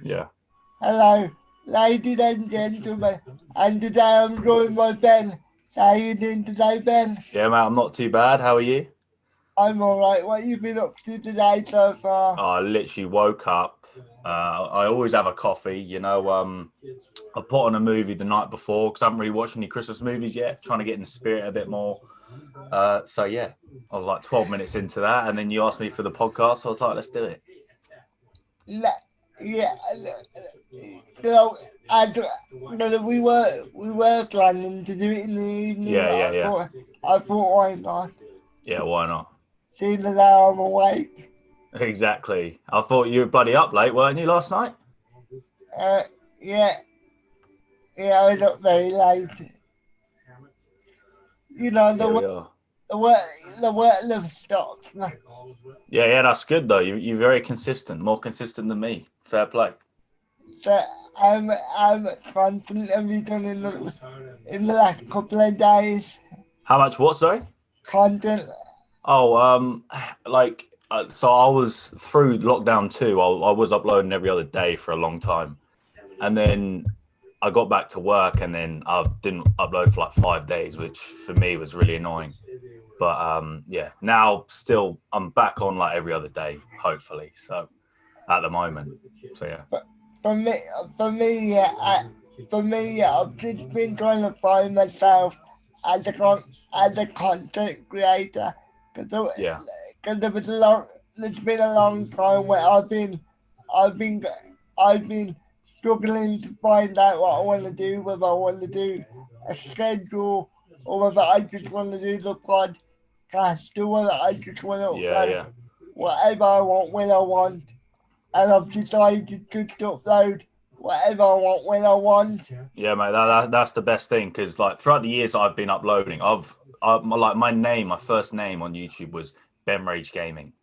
Yeah. Hello, ladies and gentlemen, and today I'm joined by Ben. So how you doing today, Ben? Yeah, mate, I'm not too bad. How are you? I'm alright. What you been up to today so far? I literally woke up. I always have a coffee, I put on a movie the night before because I haven't really watched any Christmas movies yet, trying to get in the spirit a bit more. So yeah, I was like 12 minutes into that, and then you asked me for the podcast, so I was like, let's do it. Le- yeah, so we were planning to do it in the evening, Yeah, but yeah, I yeah. thought I thought why not? Yeah, why not? Seeing as how I'm awake. Exactly. I thought you were bloody up late, weren't you, last night? Uh, yeah, yeah, I was up very late. You know Yeah, we are. the work the work never stops. Yeah, yeah, that's good though. You're very consistent, more consistent than me. Fair play. So I'm confident have you done in the last couple of days? How much? What? Sorry. Content. Oh, so I was through lockdown too. I was uploading every other day for a long time, and then I got back to work, and then I didn't upload for like 5 days, which for me was really annoying. But yeah, now still I'm back on like every other day, hopefully. So at the moment, so yeah, But for me, for me, yeah, I've just been trying to find myself as as a content creator because yeah, there was a long, there's been a long time where I've been, I've been struggling to find out what I want to do, whether I want to do a schedule or whether I just want to do the podcast or whether I just want to yeah, upload yeah. whatever I want when I want, and I've decided to upload whatever I want when I want. Yeah, mate, that's the best thing because like throughout the years I've been uploading, like my first name on YouTube was Ben Rage Gaming.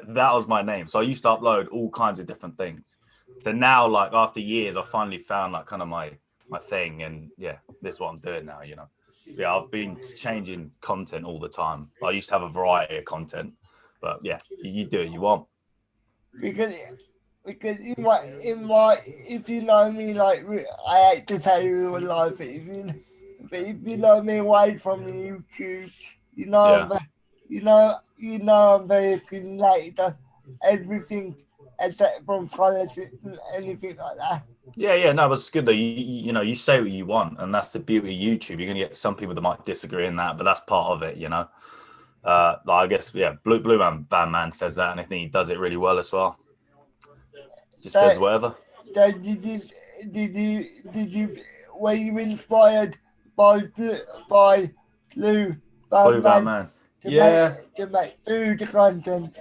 That was my name. So I used to upload all kinds of different things. So now, like after years, I finally found like kind of my thing, and yeah, this is what I'm doing now. Yeah, I've been changing content all the time. I used to have a variety of content, but yeah, you do it you want. because because in my if you know me like I hate to say real life, but if you know me away from YouTube, you know Yeah. you know I'm very opinionated on everything except from politics and anything like that. Yeah, yeah, no, but it's good though. You say what you want, and that's the beauty of YouTube. You're gonna get some people that might disagree in that, but that's part of it. Like I guess, yeah, Blue Man Van Man says that, and I think he does it really well as well. Just So says whatever. so did you were you inspired by by Blue Blue Van Batman Man. to make Yeah, food content?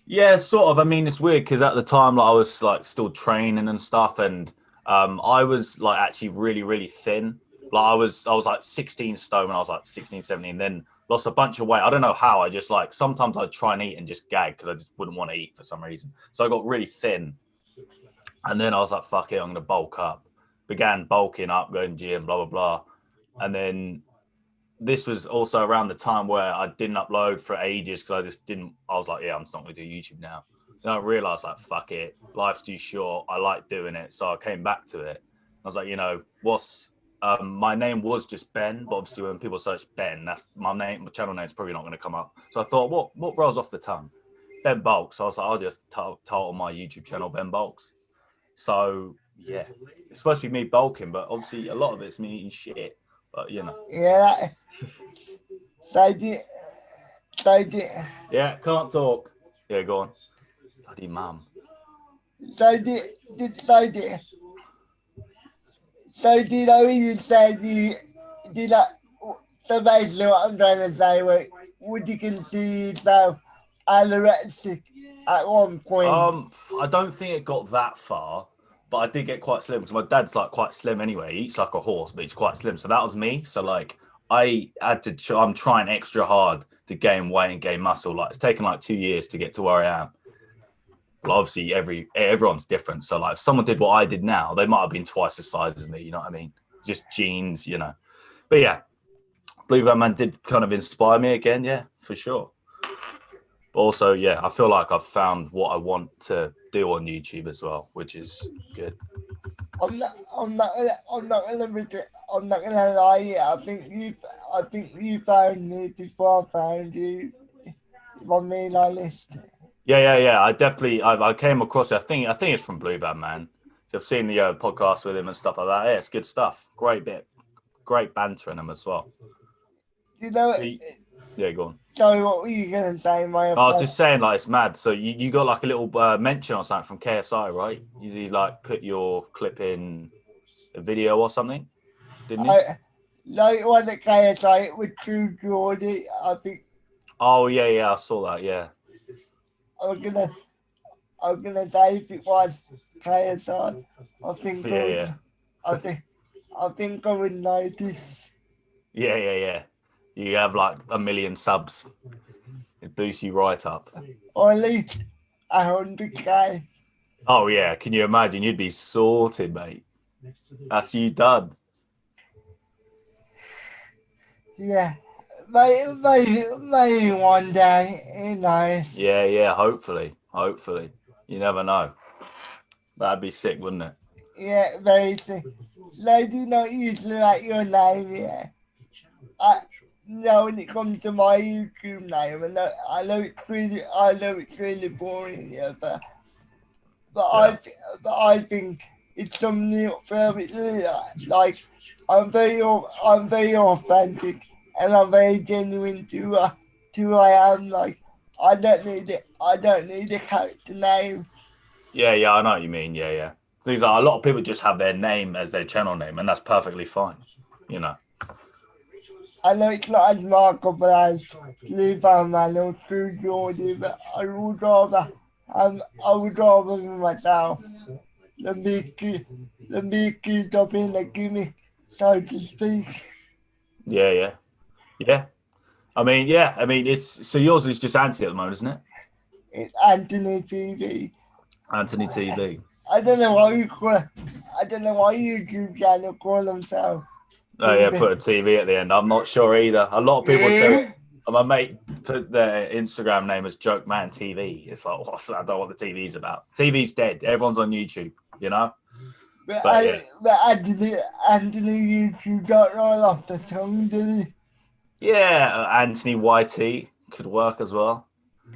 yeah, sort of. I mean, it's weird because at the time, like, I was like still training and stuff, and I was like actually really, really thin. Like I was like 16 stone when I was like 16, 17, then lost a bunch of weight. I don't know how. I just like sometimes I'd try and eat and just gag because I just wouldn't want to eat for some reason. So I got really thin, and then I was like, fuck it, I'm gonna bulk up. Began bulking up, going gym, blah blah blah, and then this was also around the time where I didn't upload for ages because I just didn't. I was like, yeah, I'm just not going to do YouTube now. Then I realized, like, fuck it, life's too short. I like doing it, so I came back to it. I was like, what's my name was just Ben, but obviously when people search Ben, that's my name. My channel name is probably not going to come up. So I thought, what rolls off the tongue? BenBulks. So I was like, I'll just title my YouTube channel BenBulks. So yeah, it's supposed to be me bulking, but obviously a lot of it's me eating shit. But Yeah. So did so did yeah, can't talk. Yeah, go on. Bloody mum. so did so did so did I even say did I, so basically what I'm trying to say, would you consider yourself anorexic at one point? I don't think it got that far, but I did get quite slim because my dad's like quite slim anyway. He eats like a horse, but he's quite slim. So that was me. So like I had to. I'm trying extra hard to gain weight and gain muscle. Like it's taken like 2 years to get to where I am. But obviously, everyone's different. So like if someone did what I did now, they might have been twice the size as me. You know what I mean? Just genes. But yeah, Blue Van Man did kind of inspire me again. Yeah, for sure. But also, yeah, I feel like I've found what I want to do on YouTube as well, which is good. I'm not gonna lie. Yeah, I think you found me before I found you. If I'm being honest. Yeah. I came across it. I think it's from Blue Band Man. So I've seen the podcast with him and stuff like that. Yeah, it's good stuff. Great banter in them as well. You know, Yeah, go on. sorry, what were you gonna say, my I was friend? just saying, like, it's mad. So you got like a little mention or something from KSI, right? You like put your clip in a video or something, didn't you? I like when the KSI with True Geordie. I think Oh yeah, I saw that. Yeah, I was gonna I was gonna say if it was KSI, I think I yeah, would. yeah, I think I think I would notice. yeah. You have like 1 million subs. It boosts you right up. Or at least 100K. Oh yeah, can you imagine? You'd be sorted, mate. That's you done. Yeah. Maybe one day, who knows? Yeah. Hopefully. You never know. That'd be sick, wouldn't it? Yeah, very sick. Lady not usually like your name, yeah. I know when it comes to my YouTube name, and I know it's really boring, yeah, but Yeah. I think it's something up for it. Like I'm very authentic, and I'm very genuine to who I am. Like I don't need a character name. Yeah. I know what you mean. Yeah. Things like a lot of people just have their name as their channel name, and that's perfectly fine. You know. I know it's not as marketable as Levi Man or True Geordie, but I would rather be myself than be accused of being a gimmick, so to speak. Yeah. I mean, it's so yours is just Anthony at the moment, isn't it? It's Anthony TV. Anthony TV. I don't know why you call. I don't know why YouTube channel call themselves Oh yeah, TV. put a TV at the end. I'm not sure either. A lot of people do. My mate put their Instagram name as Joke Man TV. It's like, I don't know what the TV's about. TV's dead. Everyone's on YouTube, you know. But yeah, But Anthony YouTube got roll off the tongue, did he? yeah. Anthony YT could work as well. I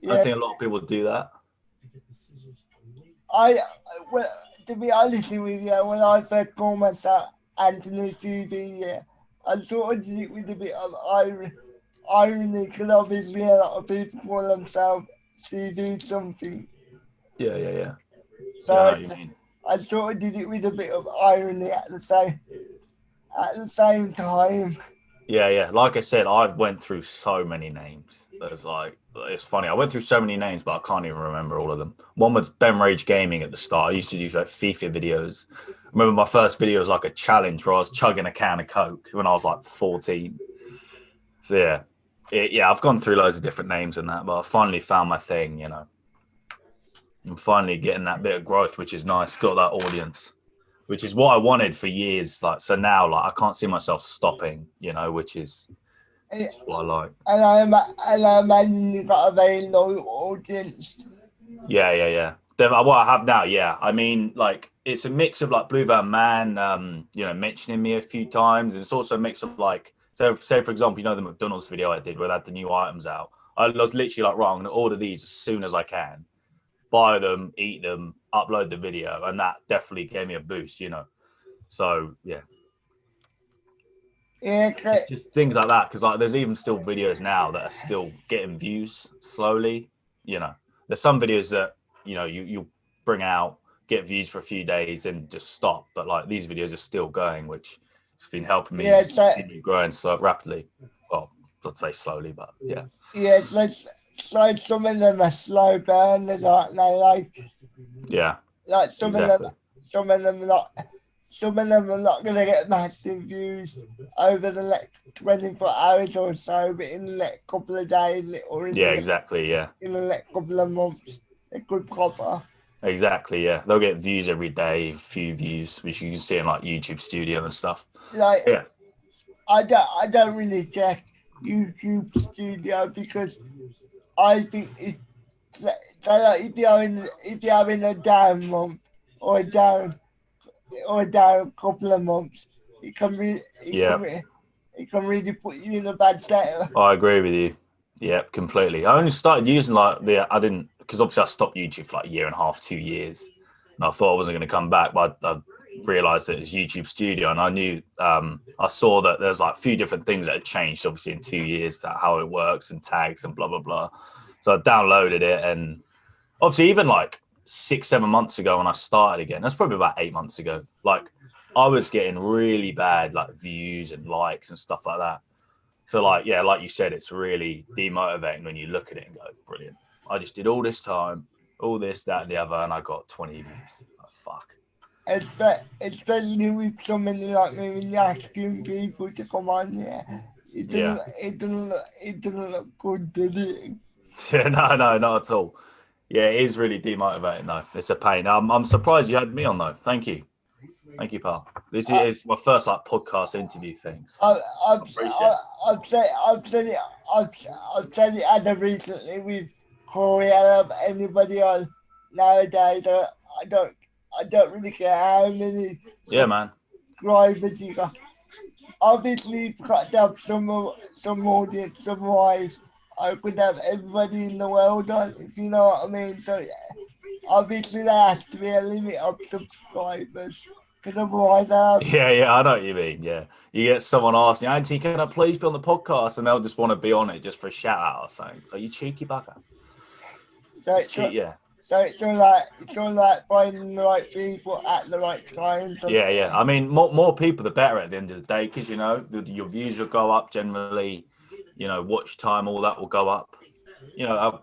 Yeah, think a lot of people do that. I well, to be honest with you, when I first called myself Anthony TV, yeah, I sort of did it with a bit of irony, because obviously a lot of people call themselves TV something. Yeah. So Yeah, I know what you mean. I sort of did it with a bit of irony at the same time. Yeah. Like I said, I've went through so many names. There's like it's funny. I went through so many names, but I can't even remember all of them. One was Ben Rage Gaming at the start. I used to do like FIFA videos. I remember my first video was like a challenge where I was chugging a can of Coke when I was like 14. So yeah, I've gone through loads of different names and that, but I finally found my thing. You know, I'm finally getting that bit of growth, which is nice. Got that audience, which is what I wanted for years. Like so now, like I can't see myself stopping. You know, which is And, what I like. and I imagine you got a very loyal audience. Yeah. What I have now, yeah. I mean, like it's a mix of like Blue Van Man, mentioning me a few times, and it's also a mix of like, so say for example, you know the McDonald's video I did where they had the new items out. I was literally like, right, I'm gonna order these as soon as I can, buy them, eat them, upload the video, and that definitely gave me a boost, you know. So yeah, Yeah, it's just things like that because like there's even still videos now that are still getting views slowly. You know, there's some videos that you bring out, get views for a few days, and just stop. But like these videos are still going, which has been helping me yeah, so continue growing so rapidly. Well, let's say slowly, but yeah, yeah, so some of them are slow burners, aren't they? yeah, Like exactly. some of them not, some of them are not gonna get massive views over the next 24 hours or so, but in the next couple of days or Yeah, exactly. Yeah, in the next couple of months, they could pop off. exactly. Yeah, they'll get views every day, a few views, which you can see in like YouTube Studio and stuff. Like Yeah, I don't really check YouTube Studio because I think it's so like if you're having a down month or a down couple of months, it can be Yeah, it can really put you in a bad state. I agree with you. Yeah, completely. I only started using I didn't, because obviously I stopped YouTube for like a year and a half, 2 years, and I thought I wasn't going to come back, but I realized that it's YouTube Studio, and I knew I saw that there's like a few different things that had changed obviously in 2 years, that how it works and tags and blah blah blah. So I downloaded it, and obviously even like 6 7 months ago when I started again, that's probably about 8 months ago, like I was getting really bad like views and likes and stuff like that. So like, yeah, like you said, it's really demotivating when you look at it and go, brilliant, I just did all this time, all this, that, and the other, and I got 20 views. Like, fuck. Especially with so many like maybe asking people to come on here. Yeah. It doesn't look good, does it? Yeah, no, not at all. Yeah, it is really demotivating though. It's a pain. I'm surprised you had me on though. Thank you, pal. This I, is my first like podcast interview thing, so I, I appreciate it. I've said it other recently with Corey. I love anybody on nowadays. I don't really care how many Yeah, man. subscribers you got. Obviously, you've got to have some audience. Otherwise, I could have everybody in the world on. If you know what I mean. So obviously, there has to be a limit of subscribers. Because otherwise, Yeah, I know what you mean. Yeah, you get someone asking, Auntie, can I please be on the podcast? And they'll just want to be on it just for a shout out or something. So you cheeky bugger. so It's it's cheap, yeah. so it's all like finding the right people at the right time. So Yeah. I mean, more people, the better at the end of the day, because, your views will go up generally, watch time, all that will go up.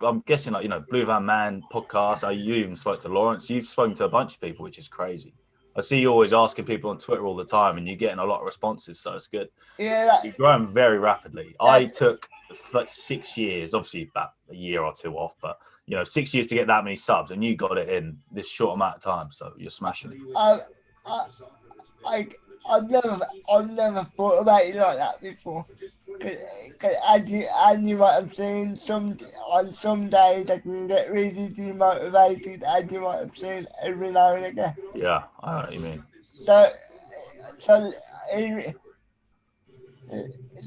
I'm guessing, like, Blue Van Man podcast, you even spoke to Lawrence. You've spoken to a bunch of people, which is crazy. I see you always asking people on Twitter all the time, and you're getting a lot of responses, so it's good. yeah, You're growing very rapidly. I took like 6 years, obviously about a year or two off, but 6 years to get that many subs, and you got it in this short amount of time. So you're smashing it. I, I, I, I've never thought about it like that before. Cause as you might have seen, on some days I can get really demotivated, as you might have seen every now and again. Yeah, I know what you mean. So, so, he-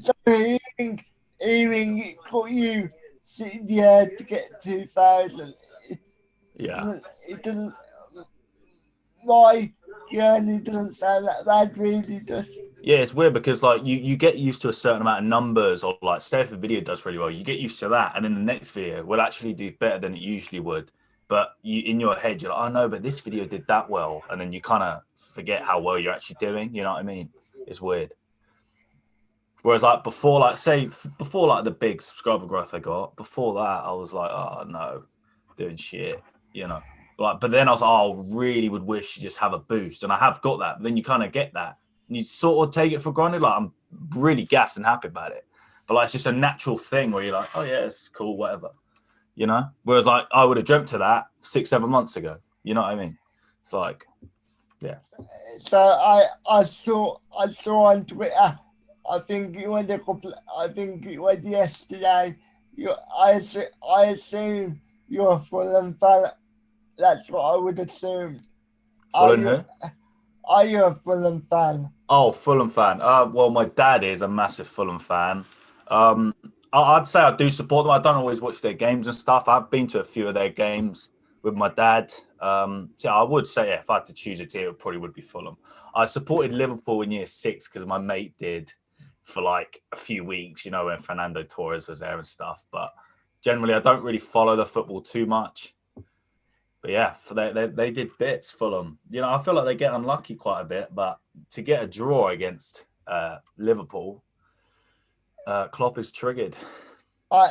so hearing it took you 6 years to get 2,000. Yeah. It doesn't, my journey doesn't sound like that really does. Yeah, it's weird because like you get used to a certain amount of numbers, or like say if a video does really well, you get used to that, and then the next video will actually do better than it usually would. But you in your head you're like, oh no, but this video did that well, and then you kind of forget how well you're actually doing. You know what I mean? It's weird. Whereas like before, like say before like the big subscriber growth I got, before that I was like, oh no, doing shit, you know. Like, but then I was like, oh, I really would wish to just have a boost, and I have got that. But then you kind of get that, and you sort of take it for granted. Like I'm really gassed and happy about it, but like it's just a natural thing where you're like, oh yeah, it's cool, whatever, you know. Whereas like I would have dreamt of that 6 7 months ago. You know what I mean? It's like, yeah, So I saw on Twitter. I think it was a couple. I think it was yesterday. I assume you're a Fulham fan. That's what I would assume. Are Fulham you who? are you a Fulham fan? Oh, Fulham fan. Well, my dad is a massive Fulham fan. Um, I'd say I do support them. I don't always watch their games and stuff. I've been to a few of their games with my dad. So I would say, yeah, if I had to choose a team, it probably would be Fulham. I supported Liverpool in year six because my mate did for like a few weeks, when Fernando Torres was there and stuff. But generally, I don't really follow the football too much. But yeah, they did bits, Fulham. I feel like they get unlucky quite a bit, but to get a draw against Liverpool, Klopp is triggered. I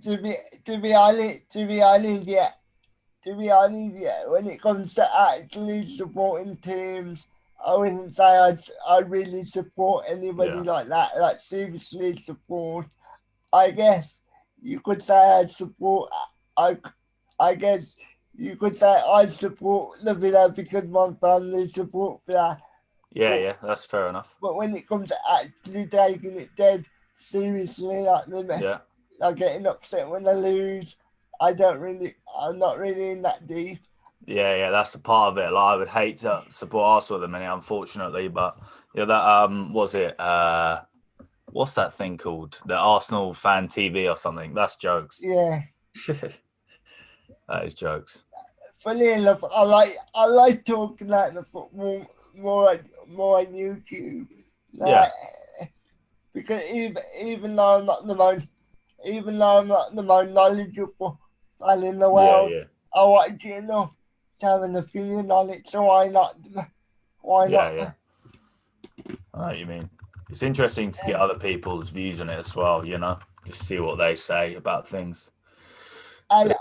to be to be honest, yeah. When it comes to actually supporting teams, I wouldn't say I really support anybody Yeah, like that. Like seriously support. I guess you could say I'd support. I I guess you could say I support the Villa because my family support Villa. But yeah, that's fair enough. when it comes to actually taking it dead seriously, like Yeah, like getting upset when I lose. I'm not really in that deep. Yeah, that's a part of it. Like, I would hate to support Arsenal at the minute, unfortunately, but yeah, that was it. What's that thing called? The Arsenal fan TV or something? That's jokes. Yeah. That is jokes. Funny enough, I like talking about the football more on YouTube. Yeah, Like, because even though I'm not the most knowledgeable fan in the yeah, world, yeah, I watch it enough to have an opinion on it. So why not? Why yeah, not? yeah. I know what you mean. It's interesting to get other people's views on it as well. Just see what they say about things. And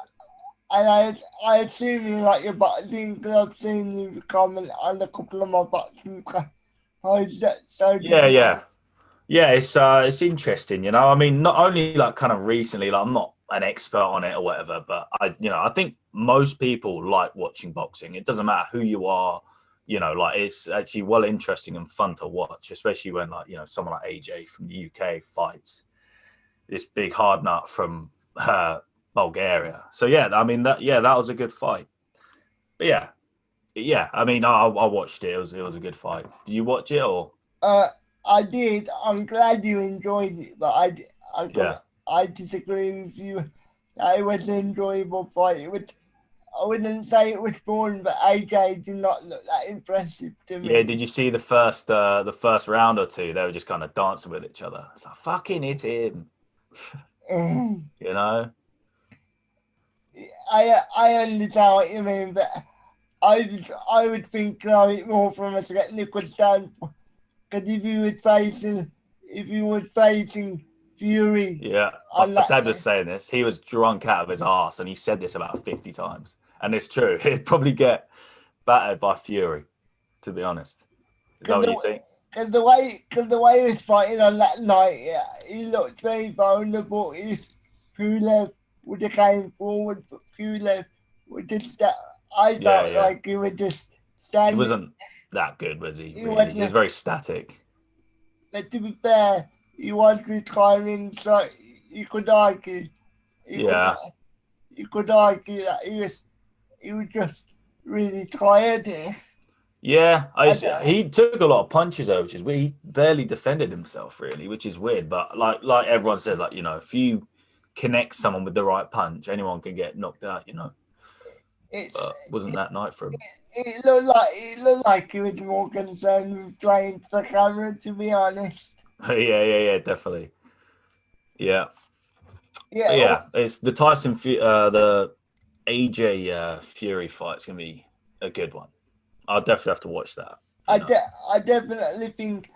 I assume you like your boxing because I've seen you comment on a couple of my boxing posts. So did Yeah, you? yeah. Yeah, it's interesting, I mean, not only like kind of recently, like I'm not an expert on it or whatever, but I think most people like watching boxing. It doesn't matter who you are, like it's actually well interesting and fun to watch, especially when like, someone like AJ from the UK fights this big hard nut from Bulgaria. So yeah, I mean that was a good fight. But yeah, I mean I watched it. It was a good fight. Did you watch it or? Uh, I did. I'm glad you enjoyed it, but I could, Yeah. I disagree with you. It was an enjoyable fight. I wouldn't say it was boring, but AJ did not look that impressive to Yeah, me. did you see the first round or two? They were just kind of dancing with each other. It's like fucking hit him, you know? I understand what you mean, but I would think of it more from a technical standpoint. Because if you was facing Fury Yeah, on my that, dad was saying this. He was drunk out of his ass, and he said this about 50 times, and it's true. He'd probably get battered by Fury, to be honest. Is that because what you think? cause the way he was fighting on that night, yeah, he looked very vulnerable. If Pulev would have came forward, but Pulev would just, I Yeah, felt yeah. like he would just He stand. wasn't that good, was he? He Really, he was wasn't. very static. But to be fair, he was retiring, so you could argue, you could Yeah, you could argue that he was just really tired. yeah. I don't, He took a lot of punches though, which is weird. He barely defended himself, really, which is weird. But like everyone says, like if you connect someone with the right punch, anyone can get knocked out. it's But wasn't that night for him? it looked like he was more concerned with playing to the camera. To be honest, Yeah, definitely. Yeah, yeah, but yeah, it's the AJ Fury fight's gonna be a good one. I'll definitely have to watch that. You know. I definitely think.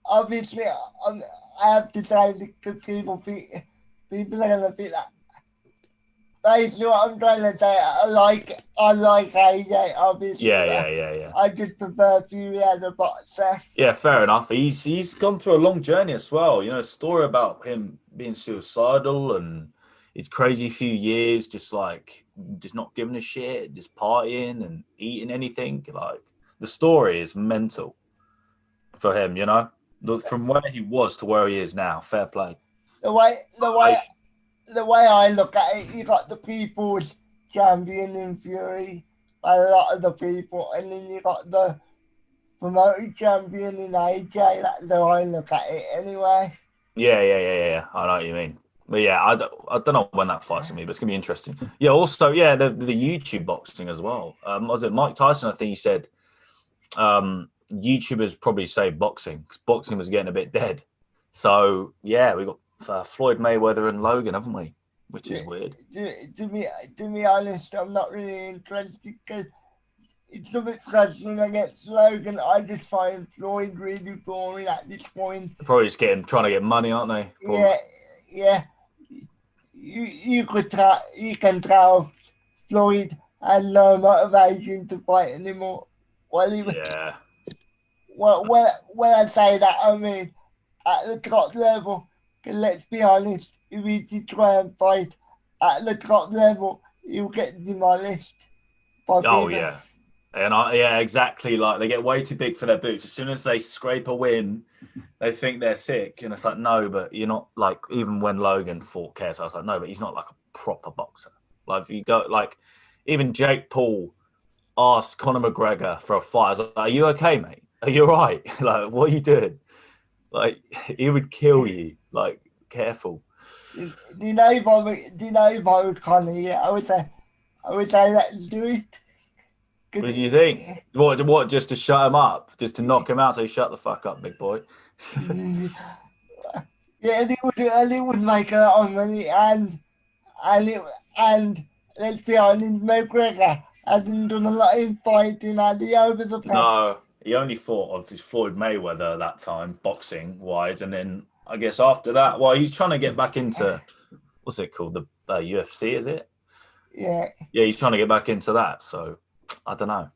Obviously, I have decided because people are gonna think that. Basically, what I'm trying to say, I like AJ, obviously, but Yeah. I just prefer Fury as a boxer. Yeah, fair enough. He's gone through a long journey as well. A story about him being suicidal and his crazy few years, just not giving a shit, just partying and eating anything. Like the story is mental for him. Look from where he was to where he is now. Fair play. The way the way I, the way I look at it, you got the people's champion in Fury by a lot of the people, and then you got the promoted champion in AJ. That's how I look at it, anyway. yeah. I know what you mean. But yeah, I don't know when that fight's gonna be, but it's gonna be interesting. Yeah. Also, yeah, the YouTube boxing as well. Was it Mike Tyson? I think he said YouTubers probably say boxing because boxing was getting a bit dead. So yeah, we got Floyd Mayweather and Logan, haven't we? Which To, is weird. to be honest, I'm not really interested because it's a bit frustrating against Logan. I just find Floyd really boring at this point. They're probably just trying to get money, aren't they? Probably. Yeah, yeah. You can tell Floyd had no motivation to fight anymore. Well, Yeah. when I say that, I mean at the top level. 'Cause let's be honest, if he did try and fight at the top level, he'll get demolished by Oh people. yeah. And yeah, exactly. Like they get way too big for their boots. As soon as they scrape a win, they think they're sick. And it's like, no, but you're not. Like even when Logan fought KSI, I was like, no, but he's not like a proper boxer. Like if you go like even Jake Paul asked Conor McGregor for a fight. I was like, are you okay, mate? Are you all right? Like, what are you doing? Like, he would kill you. Like, careful. Do you know if I were, do you know if I was Conor, yeah, I would say let's do it. What Could do you think? What? Just to shut him up, just to knock him out. So shut the fuck up, big boy. yeah, and it would make a lot of money, and it, and let's be honest, McGregor hasn't done a lot in fighting, has he, over the past? No, he only fought obviously Floyd Mayweather that time, boxing wise, and then I guess after that, well, he's trying to get back into what's it called, the UFC, is it? Yeah, Yeah, he's trying to get back into that. So I don't know.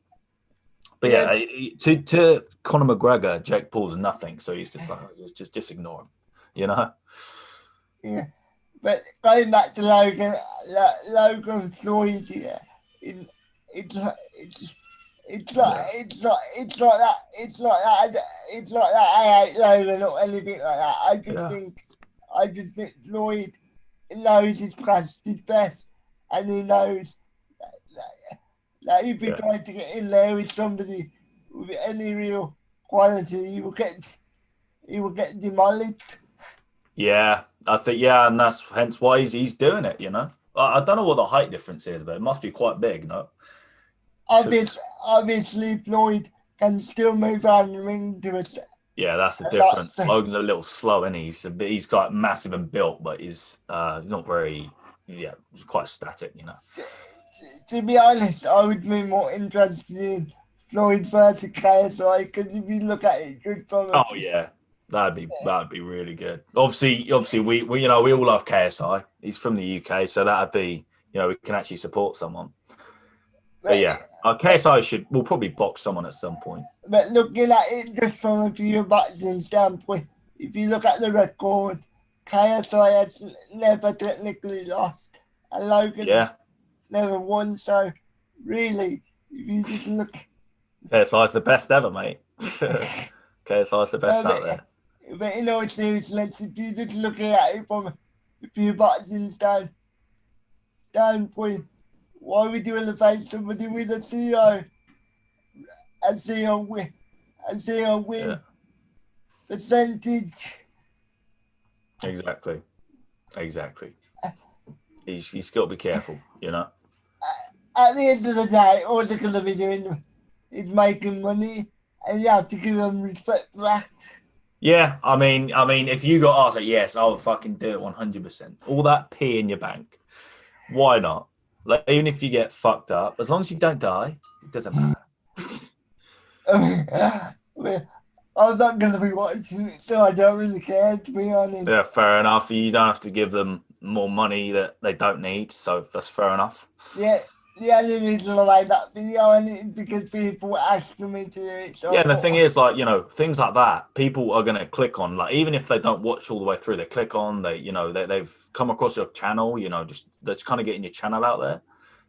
But yeah, yeah, to Conor McGregor, Jake Paul's nothing. So he's just like, just ignore him, you know? yeah. But going back to Logan Floyd, yeah, in, it's it's Yeah, it's like that it's like that I hate Logan or anything like that. yeah, I just think Floyd knows his past his best, and he knows that if he yeah. tries to get in there with somebody with any real quality, he will get demolished. Yeah, I think yeah, and that's hence why he's doing it. You know, I don't know what the height difference is, but it must be quite big, no? Because Obviously, Floyd can still move around the ring to yeah, that's the a lot. difference. Logan's a little slow, and he's quite massive and built, but he's not very yeah, he's quite static. You know. To be honest, I would be more interested in Floyd versus KSI because if you look at it just from a Oh yeah, that'd be really good. Obviously, we you know we all love KSI. He's from the UK, so that'd be we can actually support someone. But but, yeah, KSI will probably box someone at some point. but looking at it just from a pure boxing standpoint, if you look at the record, KSI has never technically lost, and Logan has Yeah, never won. So really, if you just look, KSI's the best ever, mate. KSI's the no, best out there. but in all seriousness, if you just look at it from a pure boxing standpoint, why would you elevate somebody with a CO and see her Yeah, win percentage? exactly, exactly. He's got to be careful, you know. At the end of the day, all they're going to be doing is making money, and you have to give them respect for that. Yeah, I mean, if you got asked, like, yes, I would fucking do it 100%. All that pee in your bank, why not? Like, even if you get fucked up, as long as you don't die, it doesn't matter. I mean, I'm not going to be watching it, so I don't really care, to be honest. Yeah, fair enough. You don't have to give them more money that they don't need, so that's fair enough. Yeah, the only reason I made that video and it is because people were asking me to do it, so Yeah, I and the thing thought, is, like, things like that, people are gonna click on, like, even if they don't watch all the way through, they click on, they've come across your channel, just that's kind of getting your channel out there.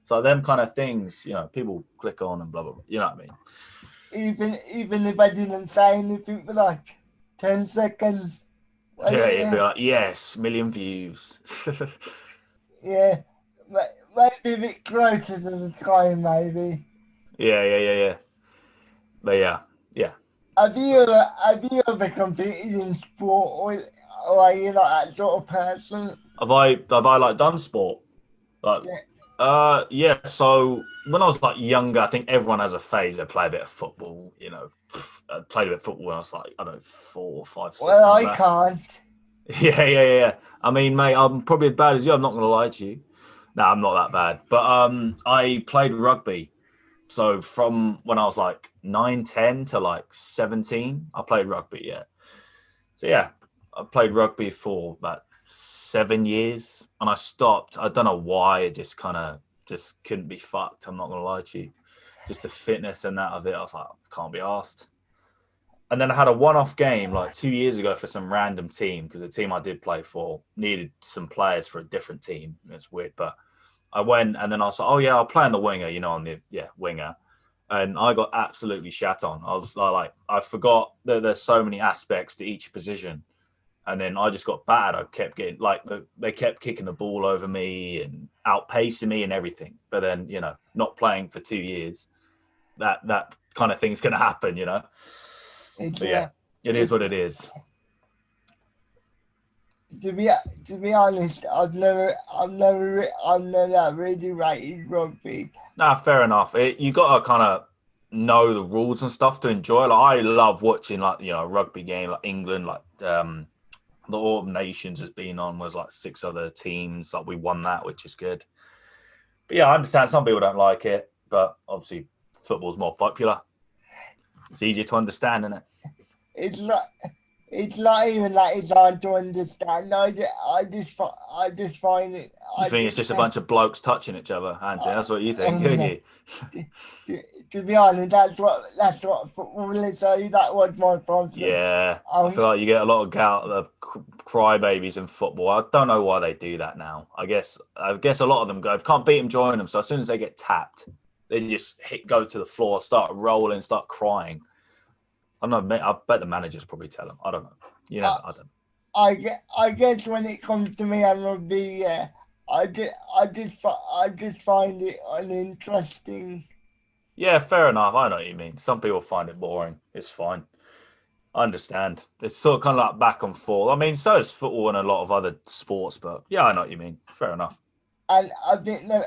So them kind of things, people click on and blah blah blah. You know what I mean? even if I didn't say anything for like 10 seconds, well, Yeah, it'd be yeah, like, yes, million views. yeah, maybe a bit closer to the time, maybe. Yeah, yeah, yeah, yeah. But yeah, yeah. Have you ever competed in sport, or are you not that sort of person? Have I like done sport? Like, Yeah, yeah. So when I was like younger, I think everyone has a phase. They play a bit of football. I played a bit of football when I was like, I don't know, 4, 5, 6, well, something I like that. can't. Yeah, yeah, yeah, yeah. I mean, mate, I'm probably as bad as you. I'm not gonna lie to you. No, I'm not that bad. But I played rugby. So from when I was like 9, 10 to like 17, I played rugby. Yeah. So yeah, I played rugby for about 7 years, and I stopped. I don't know why. It just kind of just couldn't be fucked. I'm not gonna lie to you. Just the fitness and that of it. I was like, can't be asked. And then I had a one-off game like 2 years ago for some random team because the team I did play for needed some players for a different team. It's weird, but I went and then I was like, oh yeah, I'll play on the winger, on the winger. and I got absolutely shat on. I was like, I forgot that there's so many aspects to each position, and then I just got bad. I kept getting like they kept kicking the ball over me and outpacing me and everything. But then not playing for 2 years, that kind of thing's gonna happen. It's But yeah, it is what it is. to be to be honest, I've never really rated rugby. Nah, fair enough. You got to kind of know the rules and stuff to enjoy. Like I love watching a rugby game like England, like the Autumn Nations has been on. Was like 6 other teams. Like we won that, which is good. But yeah, I understand some people don't like it, but obviously football's more popular. It's easier to understand, isn't it? It's not. It's not even that it's hard to understand. I just find it. You think it's just a bunch of blokes touching each other, Anthony? That's what you think, don't you? To be honest, that's what football is. So that was my problem. Yeah, I feel like you get a lot of crybabies in football. I don't know why they do that now. I guess a lot of them go, if can't beat them, join them. So as soon as they get tapped, they just go to the floor, start rolling, start crying. I don't know. I bet the managers probably tell them. I don't know. I don't. I guess when it comes to me and rugby, yeah, I just find it uninteresting. Yeah, fair enough. I know what you mean. Some people find it boring. It's fine. I understand. It's sort of kind of like back and forth. I mean, so is football and a lot of other sports, but yeah, I know what you mean. Fair enough. And I think that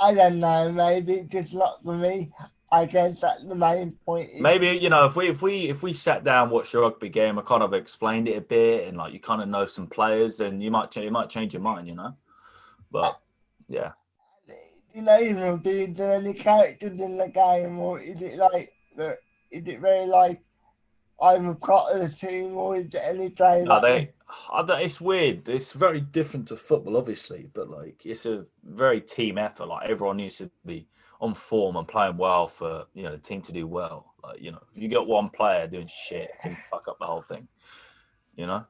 I don't know. Maybe it's just not for me. I guess that's the main point. Maybe if we sat down, watched a rugby game, I kind of explained it a bit, and like you kind of know some players, then you might change your mind. But yeah, In rugby, is there any characters in the game, or is it like is it very like I'm a part of the team, or is there any player no, that? it's weird. It's very different to football, obviously, but like it's a very team effort. Like everyone needs to be on form and playing well for the team to do well. Like if you get one player doing shit, it can fuck up the whole thing. You know,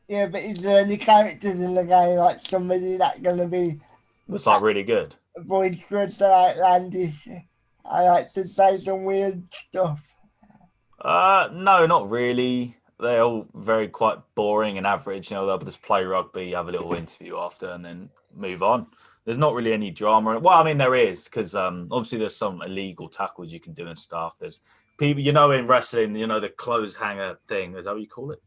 Yeah, but is there any characters in the game like somebody that's gonna be it's like really good. boisterous and outlandish? I like to say some weird stuff. No, not really. They're all very quite boring and average. They'll just play rugby, have a little interview after, and then move on. There's not really any drama. Well, I mean, there is because obviously there's some illegal tackles you can do and stuff. There's people, in wrestling, the clothes hanger thing. Is that what you call it?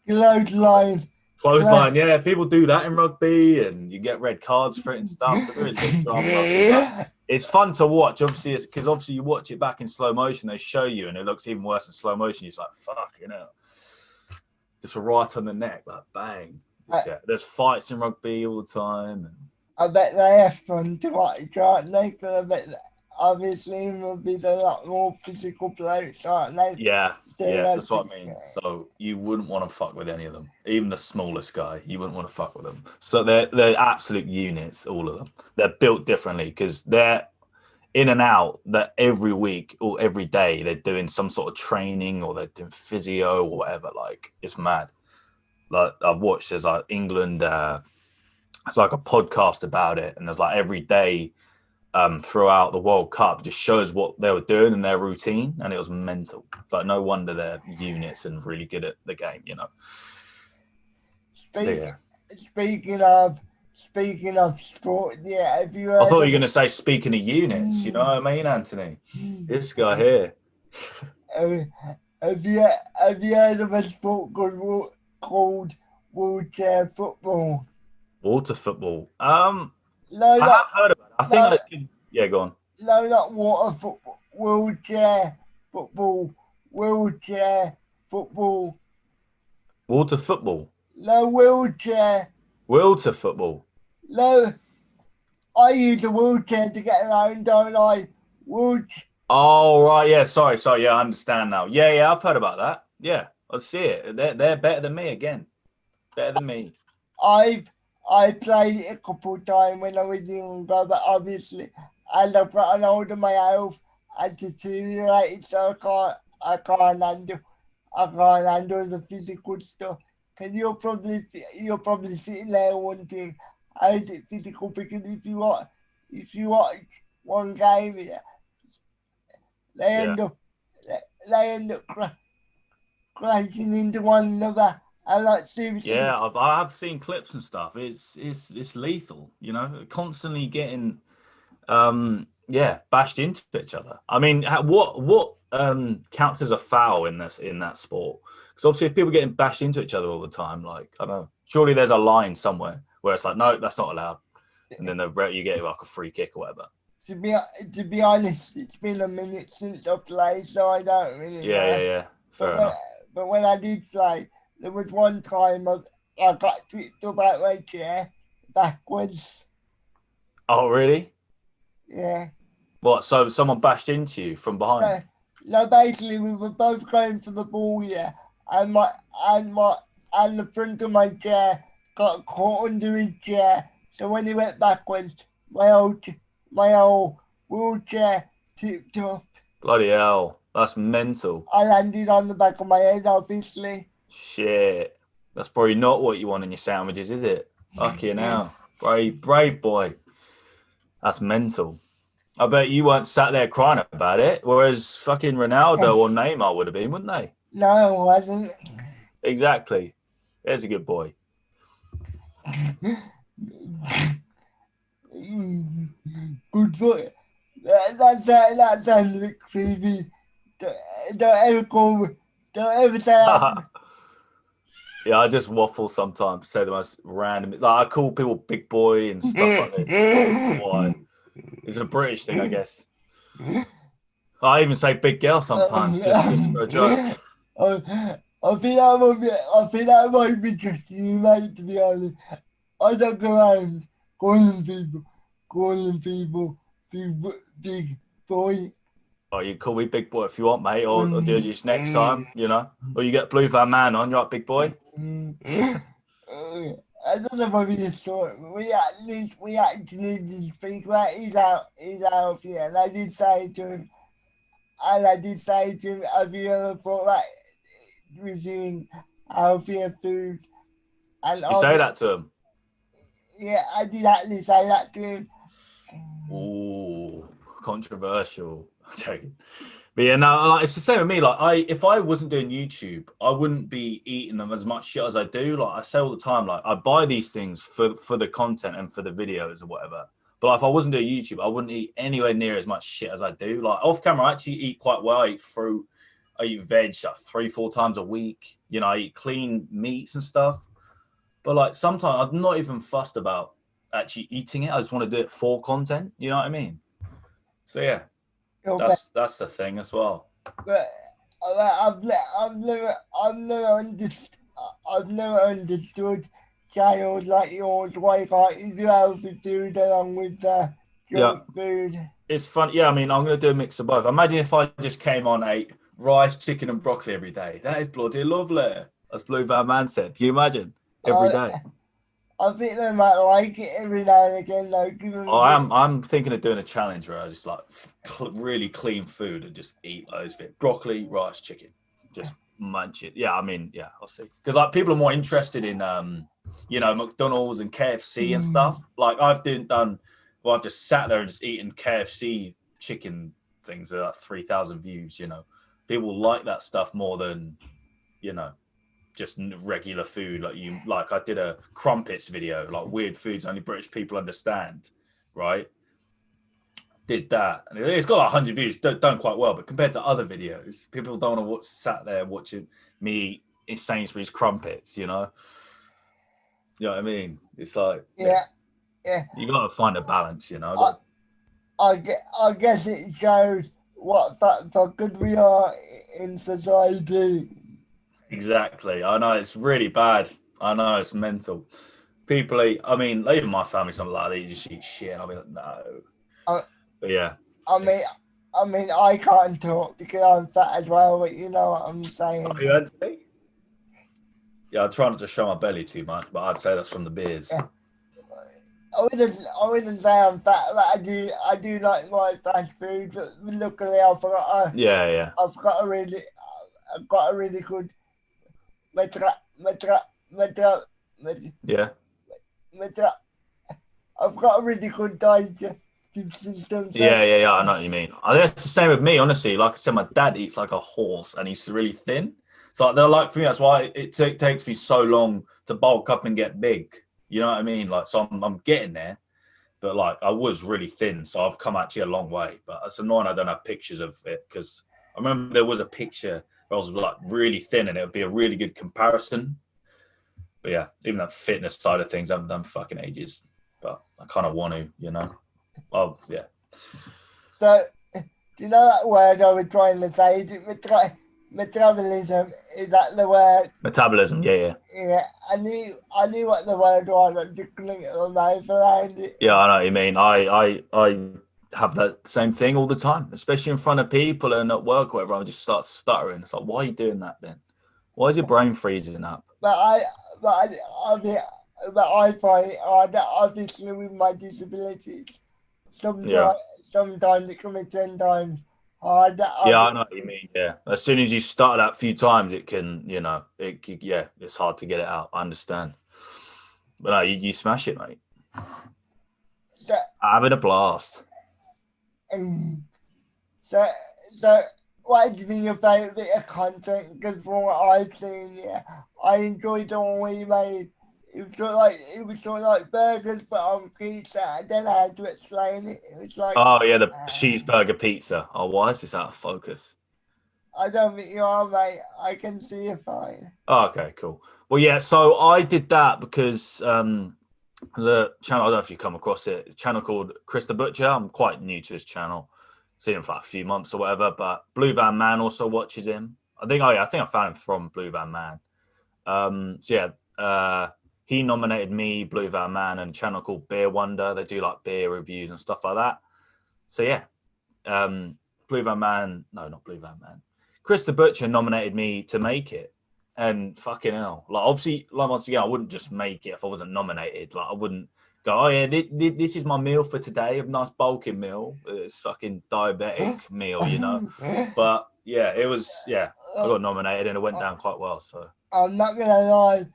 Clothesline. Clothesline, yeah. People do that in rugby, and you get red cards for it and stuff. So there is a bit of drama. It's fun to watch, obviously, because obviously you watch it back in slow motion. They show you, and it looks even worse in slow motion. You're like, fuck, just right on the neck, like bang. Yeah, there's fights in rugby all the time. I bet they have fun to watch, aren't they? Because I bet obviously in rugby they're a lot more physical players, aren't they? Yeah, that's what I mean. So you wouldn't want to fuck with any of them, even the smallest guy. You wouldn't want to fuck with them. So they're absolute units, all of them. They're built differently because they're in and out. That every week or every day they're doing some sort of training or they're doing physio or whatever. Like it's mad. Like I've watched there's like England. It's like a podcast about it, and there's like every day throughout the World Cup just shows what they were doing in their routine, and it was mental. It's like no wonder they're units and really good at the game. Speaking of sport, yeah, have you heard I thought you were going to say speaking of units. You know what I mean, Anthony? This guy here. Have you heard of a sport called wheelchair football? Water football. No, I have heard about it. I think no, yeah, go on. No, not water football. Wheelchair football. Wheelchair football. Water football. No wheelchair. Water football. No, I use a wheelchair to get around, don't I? Wheelchair. Oh right, yeah. Sorry. Yeah, I understand now. Yeah, I've heard about that. Yeah, I see it. They're better than me again. Better than me. I played it a couple of times when I was younger, but obviously as I've gotten older, my health has deteriorated, so I can't handle the physical stuff. And you're probably sitting there wondering, how is it physical? Because if you watch one game, yeah, they Yeah. end up crashing into one another. And like seriously, Yeah, I've seen clips and stuff. It's lethal, you know, constantly getting yeah, bashed into each other. I mean, what counts as a foul in that sport? Because obviously, if people are getting bashed into each other all the time, like I don't know, surely there's a line somewhere where it's like, no, that's not allowed, and then you get like a free kick or whatever. to be to be honest, it's been a minute since I played, so I don't really Yeah, yeah, know. yeah. But Fair enough. when I did play, there was one time I got tipped up out my chair backwards. Oh, really? Yeah. What? So someone bashed into you from behind? No, no, basically we were both going for the ball, yeah, and my and the front of my chair got caught under his chair. So when he went backwards, my old wheelchair tipped up. Bloody hell, that's mental. I landed on the back of my head, obviously. Shit, that's probably not what you want in your sandwiches, is it? Fucking hell, brave, brave boy. That's mental. I bet you weren't sat there crying about it, whereas fucking Ronaldo or Neymar would have been, wouldn't they? No, it wasn't. Exactly. There's a good boy. Good for that sounds a bit creepy. Don't, don't ever call me. Don't ever say that to me. Yeah, I just waffle sometimes, say the most random. Like I call people big boy and stuff like this. I don't know why. It's a British thing, I guess. I even say big girl sometimes, just for a joke. I think that might be just you, mate, to be honest. I don't go around calling people big boy. Oh, you can call me big boy if you want, mate, or do it Mm, just next time, you know. Or you get Blue Van Man on, you're right, big boy. I don't know if we just thought we actually did speak about his outfit, and I did say to him, have you ever thought about reviewing healthier food? And You say obviously, that to him. yeah, I did actually say that to him. Ooh, controversial. I'm joking. But yeah, no, like, it's the same with me. Like, if I wasn't doing YouTube, I wouldn't be eating them as much shit as I do. Like I say all the time, like I buy these things for the content and for the videos or whatever. But like, if I wasn't doing YouTube, I wouldn't eat anywhere near as much shit as I do. Like off camera, I actually eat quite well. I eat fruit, I eat veg like 3, 4 times a week. You know, I eat clean meats and stuff. But like sometimes I'm not even fussed about actually eating it. I just want to do it for content. You know what I mean? So yeah, Your that's the thing as well. But I've never understood channels like yours. Why can't you do healthy food along with Yeah, junk food? it's fun. Yeah, I mean, I'm gonna do a mix of both. Imagine if I just came on ate rice, chicken, and broccoli every day. That is bloody lovely. As Blue Van Man said. Can you imagine every I day? I think they might like it every now and again. Though, give them Oh, a bit. I'm thinking of doing a challenge where I just like really clean food and just eat loads of it. Broccoli, rice, chicken, just munch it. Yeah, I mean, yeah, I'll see. Because like people are more interested in you know, McDonald's and KFC and stuff. Like well, I've just sat there and just eaten KFC chicken things that are like 3,000 views. You know, people like that stuff more than you know just regular food. Like I did a crumpets video, like weird foods only British people understand, right? Did that, and it's got like 100 views, done quite well. But compared to other videos, people don't want to watch sat there watching me in Sainsbury's crumpets. You know what I mean? It's like, yeah, Yeah, yeah. you got to find a balance. You know, I I got I guess it shows what good we are in society. exactly. I know it's really bad. I know it's mental. People eat. I mean, even my family, something like that, they just eat shit, and I'll be like, no. I, But yeah, I mean, it's. I can't talk because I'm fat as well, but you know what I'm Oh, saying. you had to. Yeah, I try not to show my belly too much, but I'd say that's from the beers. Yeah. I wouldn't say I'm fat, but I do like my fast food. But luckily, Yeah, yeah, I've got a really good metra, metra, metra, yeah. metra, I've got a really good digestion. digestive system. So Yeah. I know what you mean. I think it's the same with me, honestly. Like I said, my dad eats like a horse, and he's really thin. So they're like for me, that's why it takes me so long to bulk up and get big. You know what I mean? Like, so I'm getting there, but like I was really thin, so I've come actually a long way. But it's annoying I don't have pictures of it because I remember there was a picture where I was like really thin, and it would be a really good comparison. But yeah, even that fitness side of things, I haven't done fucking ages. But I kind of want to, you know. Oh yeah, so do you know that word I was trying to say? Is it metabolism? Is that the word? metabolism. Yeah. Yeah, I knew what the word was. I just couldn't get my mouth around it. Yeah, I know what you mean. I have that same thing all the time, especially in front of people and at work or whatever. I just start stuttering. It's like, why are you doing that, Ben? Why is your brain freezing up? But I mean, but I find it hard that obviously with my disabilities, Yeah. sometimes it can be 10 times harder. Yeah, I know what you mean. Yeah. As soon as you start that few times, it can, yeah, it's hard to get it out. I understand. But no, you smash it, mate. So, Having a blast. um, so, so, what do you think your favourite bit of content? Because from what I've seen, yeah, I enjoyed the one we made. It was sort of like burgers but on pizza. I don't know how to explain it. It was like Oh, yeah, the cheeseburger pizza. Oh, why is this out of focus? I don't think you are, mate. I can see you fine. Oh, okay, cool. Well, yeah, so I did that because the channel, I don't know if you come across it, it's a channel called Chris the Butcher. I'm quite new to his channel, seen him for like a few months or whatever, but Blue Van Man also watches him. I think I found him from Blue Van Man. So yeah, he nominated me, Blue Van Man, and a channel called Beer Wonder. They do like beer reviews and stuff like that. So yeah, Blue Van Man, no, not Blue Van Man. Chris the Butcher nominated me to make it. And fucking hell. Like, obviously, like, once again, I wouldn't just make it if I wasn't nominated. Like, I wouldn't go, oh, yeah, this is my meal for today, a nice bulking meal. It's fucking diabetic meal, you know? But yeah, I got nominated and it went down quite well. So I'm not gonna lie,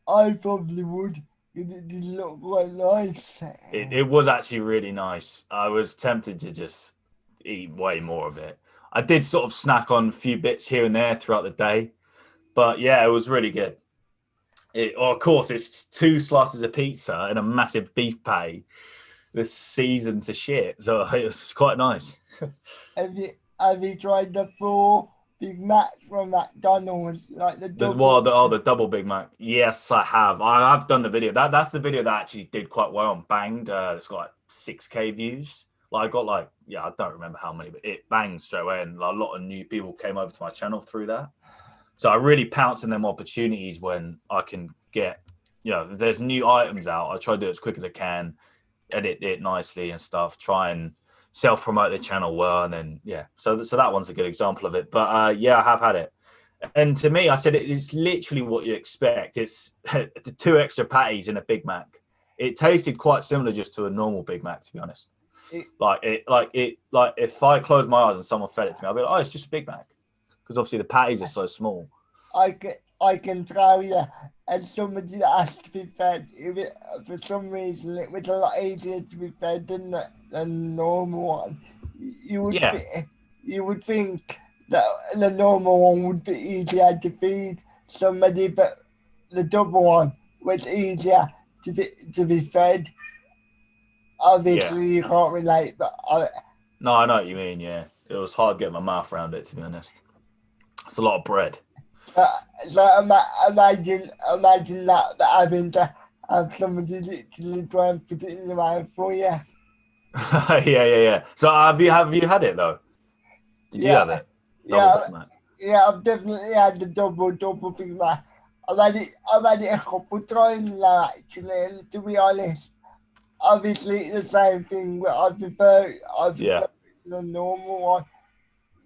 I probably would because it did look quite nice. it was actually really nice. I was tempted to just eat way more of it. I did sort of snack on a few bits here and there throughout the day. But yeah, it was really good. Of course, it's 2 slices of pizza and a massive beef patty that's seasoned to shit. So it was quite nice. Have you tried the 4 Big Macs from McDonald's, like the The double Big Mac. Yes, I have. I've done the video. That's the video that actually did quite well on Banged. It's got like 6K views. Like I got I don't remember how many, but it banged straight away, and a lot of new people came over to my channel through that. So I really pounce on them opportunities when I can get, if there's new items out, I try to do it as quick as I can, edit it nicely and stuff, try and self-promote the channel well. And then, yeah, so that one's a good example of it. But yeah, I have had it. And to me, I said it's literally what you expect. It's the 2 extra patties in a Big Mac. It tasted quite similar just to a normal Big Mac, to be honest. Like if I closed my eyes and someone fed it to me, I'd be like, oh, it's just a Big Mac. Because obviously the patties are so small. I can tell you, as somebody that has to be fed, for some reason it was a lot easier to be fed than the normal one. You would think that the normal one would be easier to feed somebody, but the double one was easier to be fed. Obviously, you can't relate, but No, I know what you mean. Yeah, it was hard getting my mouth around it, to be honest. It's a lot of bread. so imagine that having to have somebody literally try and put it in your mouth for you. Yeah. So have you had it though? Did you have it? I've definitely had the double Big Mac. I've had it a couple times now, actually, and to be honest, obviously it's the same thing, but I prefer the normal one.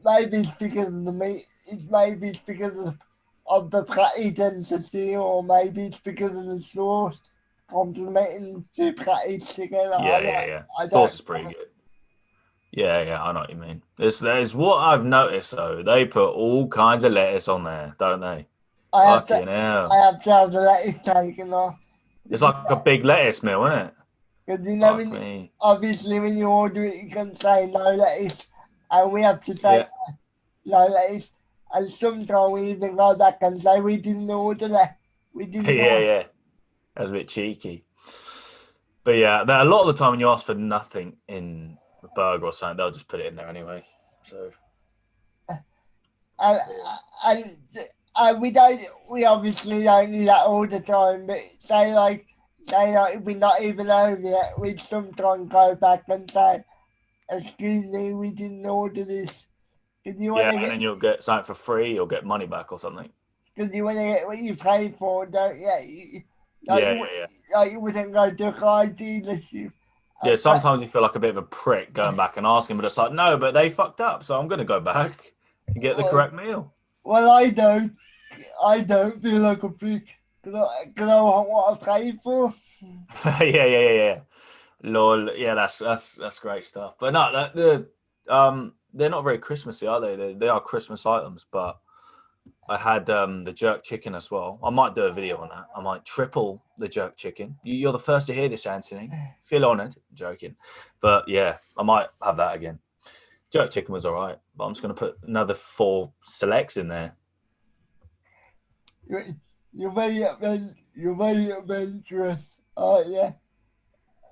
Maybe it's because of the meat. Maybe it's because of the patty density, or maybe it's because of the sauce complementing 2 patties together. Yeah. Sauce is pretty good. Yeah, I know what you mean. There's what I've noticed though. They put all kinds of lettuce on there, don't they? Fucking hell. I have to have the lettuce taken off. It's like a big lettuce meal, isn't it? Because you know, Fuck me. obviously, when you order it, you can say no lettuce, and we have to say Yeah. no lettuce. And sometimes we even go back and say we didn't order that. We didn't Yeah, order. yeah. That's a bit cheeky. But yeah, a lot of the time when you ask for nothing in a burger or something, they'll just put it in there anyway. So And, and, and we don't. We obviously don't do that all the time. But say like if we're not even home yet, we'd sometimes go back and say, "Excuse me, we didn't order this. Because you want yeah, to and get, then you'll get something for free or get money back or something. because you want to get what you paid for, don't you? Like, Yeah, yeah, yeah. like you wouldn't go to a car dealership. Yeah, And say, sometimes you feel like a bit of a prick going back and asking, but it's like, no, but they fucked up, so I'm going to go back and get the well, correct meal. well, I don't. I don't feel like a freak. Because I want what I paid for. Yeah, yeah, yeah, yeah. Lol, yeah, that's great stuff. But no, they're not very Christmassy, are they? They are Christmas items, but I had the jerk chicken as well. I might do a video on that. I might triple the jerk chicken. You're the first to hear this, Anthony. Feel honoured. Joking, but yeah, I might have that again. Jerk chicken was all right, but I'm just going to put another 4 selects in there. You're, you're very adventurous, aren't you?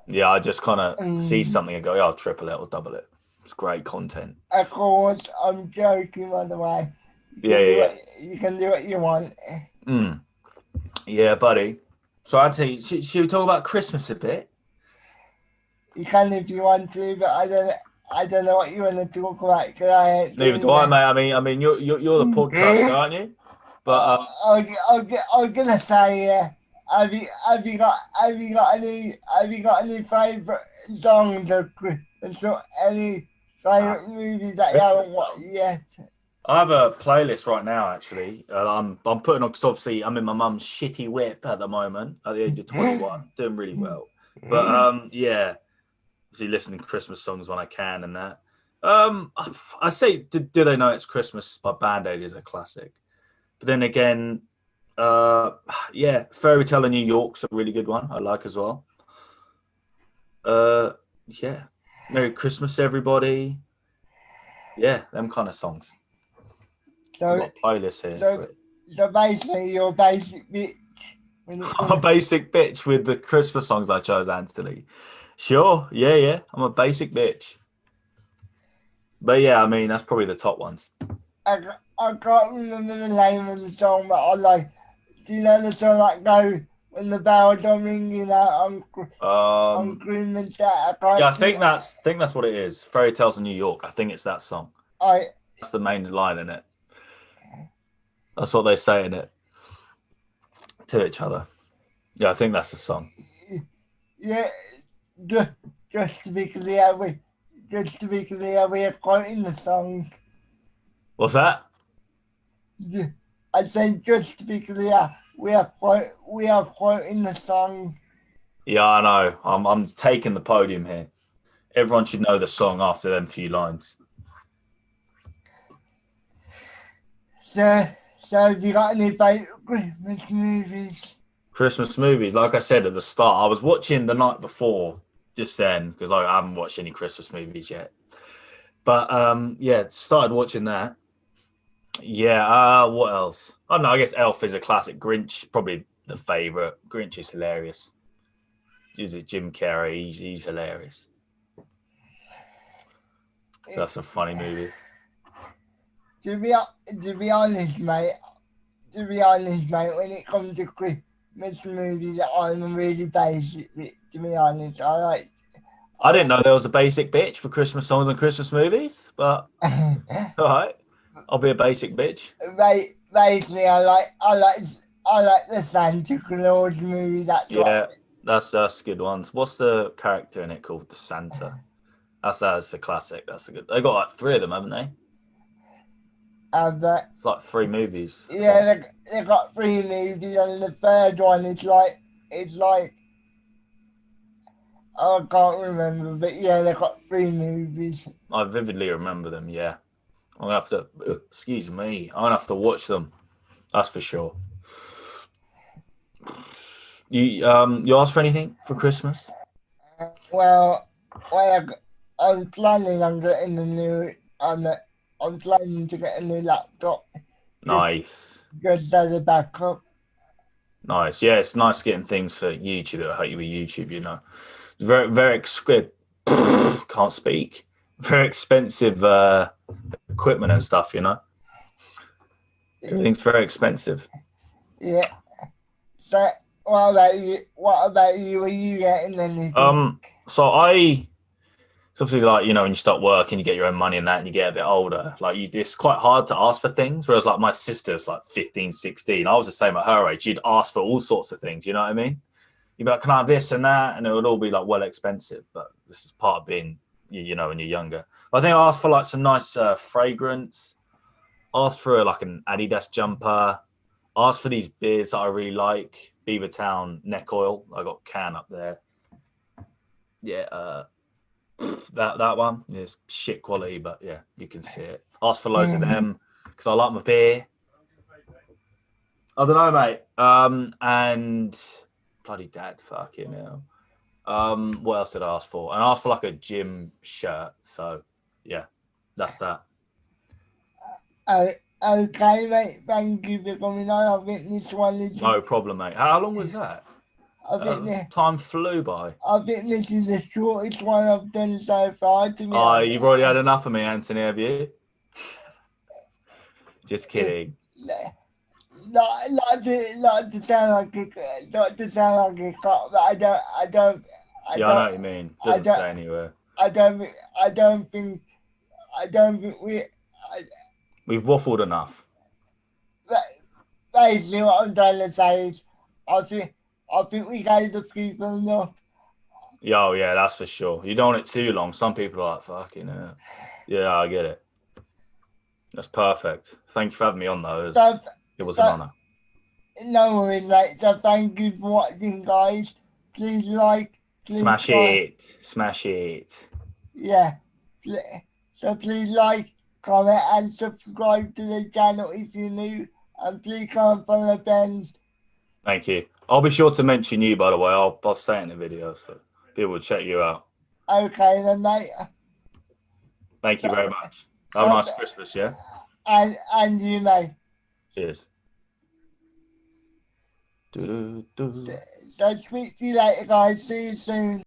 Yeah, I just kind of see Mm. something and go, yeah, I'll triple it or double it. It's great content. Of course, I'm joking, by the way. Yeah, yeah, yeah. You can do what you want. Mm. Yeah, buddy. So I'd say, should we talk about Christmas a bit? You can if you want to, but I don't know what you want to talk about because I ain't Neither doing do I, that. mate. I mean, you're the podcaster, aren't you? But I was gonna say, yeah. Have you got any favorite songs of Christmas or any favorite movies that you haven't watched yet? I have a playlist right now. Actually, I'm putting on because obviously I'm in my mum's shitty whip at the moment at the age of 21, doing really well. But yeah, obviously listening to Christmas songs when I can and that. I say, do they know it's Christmas? By Band Aid is a classic. But then again, uh, yeah, Fairy Tale in New York's a really good one. I like as well. Uh, yeah, Merry Christmas, everybody. Yeah, them kind of songs. I've So got a playlist here for so it. so basically, your basic bitch when it I'm a comes. basic bitch with the Christmas songs I chose, Anthony. Sure, yeah, yeah. I'm a basic bitch. But yeah, I mean that's probably the top ones. I can't remember the name of the song, but I like. Do you know the song that goes when the bells are ringing out on Um, Christmas Day? I yeah, can't I see. think that's what it is. Fairy Tales in New York. I think it's that song. I That's the main line in it. That's what they say in it to each other. Yeah, I think that's the song. yeah. Just, just to be clear, we are quoting the song. What's that? Yeah, I said just to be clear, we are quoting the song. Yeah, I know. I'm taking the podium here. Everyone should know the song after them few lines. So have you got any favourite Christmas movies? Christmas movies, like I said at the start, I was watching the night before just then because I haven't watched any Christmas movies yet. But yeah, started watching that. Yeah, what else? I don't know. I guess Elf is a classic. Grinch probably the favorite. Grinch is hilarious. Is it Jim Carrey? He's hilarious. That's a funny movie. To be to be honest, mate. To be honest, mate, when it comes to Christmas movies, I'm really basic. To be honest, I I didn't know there was a basic bitch for Christmas songs and Christmas movies, but all right, I'll be a basic bitch. basically I like the Santa Claus movie. That's what. Yeah, that's good ones. What's the character in it called? The Santa. That's a classic. That's a good. They got like 3 of them, haven't they? That It's like 3 movies. I yeah, think. they got 3 movies, and the third one it's like I can't remember, but yeah, they got 3 movies. I vividly remember them. Yeah, I'm gonna have to. Excuse me. I'm gonna have to watch them. That's for sure. You asked for anything for Christmas? Well, well, I'm planning on getting a new. I'm planning to get a new laptop just Nice. just as a backup. Nice. Yeah, it's nice getting things for YouTube that'll help you with YouTube, you know. Very, very exquisite. Can't speak. Very expensive equipment and stuff, you know. Everything's very expensive. Yeah. So, what about you? What about you? Are you getting anything? So I it's obviously like, you know, when you start working, you get your own money and that, and you get a bit older. Like it's quite hard to ask for things. Whereas like my sister's like 15, 16. I was the same at her age. You'd ask for all sorts of things, you know what I mean? You'd be like, can I have this and that? And it would all be like well expensive. But this is part of being, you know, when you're younger. But I think I asked for like some nice fragrance. Asked for like an Adidas jumper. Asked for these beers that I really like. Beavertown neck oil. I got can up there. Yeah, that one is shit quality, but yeah, you can see it. Asked for loads of them because I like my beer. I don't know, mate. And bloody dad, fucking hell. What else did I ask for? And I asked for like a gym shirt. So yeah, that's that. Oh, okay, mate. Thank you for coming on. I think this one is. No problem, mate. How long was that? I think this, Time flew by. I think this is the shortest one I've done so far. To be Oh, honest, you've already had enough of me, Anthony, have you? Just kidding. not to sound not to sound like a cop, but I Yeah, I know what don't, you mean. I Doesn't don't, say anywhere. I don't, I don't think, I don't think We've waffled enough. basically what I'm trying to say is, I think, I think we gave the people enough. Yeah, oh, yeah, that's for sure. You don't want it too long. Some people are like, fucking hell. Yeah, I get it. That's perfect. Thank you for having me on, though. So, It was an so honor. no worries, mate. So thank you for watching, guys. Please like, please Smash comment. it. Smash it. Yeah. So please like, comment, and subscribe to the channel if you're new. And please come and follow Ben's. Thank you. I'll be sure to mention you, by the way. I'll say it in the video so people will check you out. Okay, then, mate. Thank you very much. Have a So, nice Christmas, yeah? and you, mate. Cheers. So speak to you later, guys. See you soon.